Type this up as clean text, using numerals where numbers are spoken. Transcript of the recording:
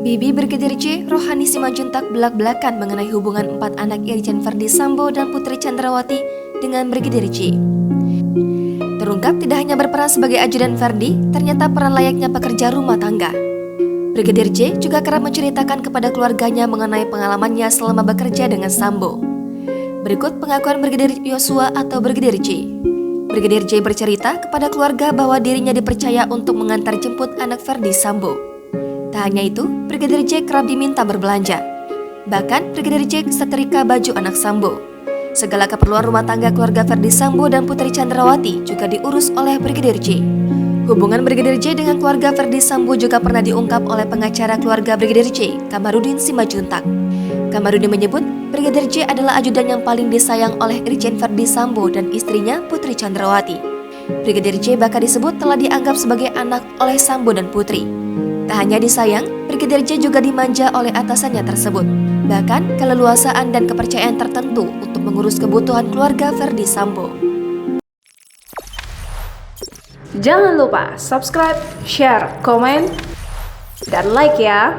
Bibi Brigadir J, Rohani Simanjuntak belak-belakan mengenai hubungan 4 anak Irjen Verdi Sambo dan Putri Chandrawati dengan Brigadir J. Terungkap tidak hanya berperan sebagai ajudan Verdi, ternyata peran layaknya pekerja rumah tangga. Brigadir J juga kerap menceritakan kepada keluarganya mengenai pengalamannya selama bekerja dengan Sambo. Berikut pengakuan Brigadir Yosua atau Brigadir J. Brigadir J bercerita kepada keluarga bahwa dirinya dipercaya untuk mengantar jemput anak Verdi Sambo. Tak hanya itu, Brigadir J kerap diminta berbelanja. Bahkan, Brigadir J setrika baju anak Sambo. Segala keperluan rumah tangga keluarga Verdi Sambo dan Putri Chandrawati juga diurus oleh Brigadir J. Hubungan Brigadir J dengan keluarga Verdi Sambo juga pernah diungkap oleh pengacara keluarga Brigadir J, Kamarudin Simanjuntak. Kamarudin menyebut, Brigadir J adalah ajudan yang paling disayang oleh Irjen Verdi Sambo dan istrinya Putri Chandrawati. Brigadir J bahkan disebut telah dianggap sebagai anak oleh Sambo dan Putri. Tak hanya disayang, Brigadir J juga dimanja oleh atasannya tersebut. Bahkan, keleluasaan dan kepercayaan tertentu untuk mengurus kebutuhan keluarga Verdi Sambo. Jangan lupa subscribe, share, komen, dan like ya!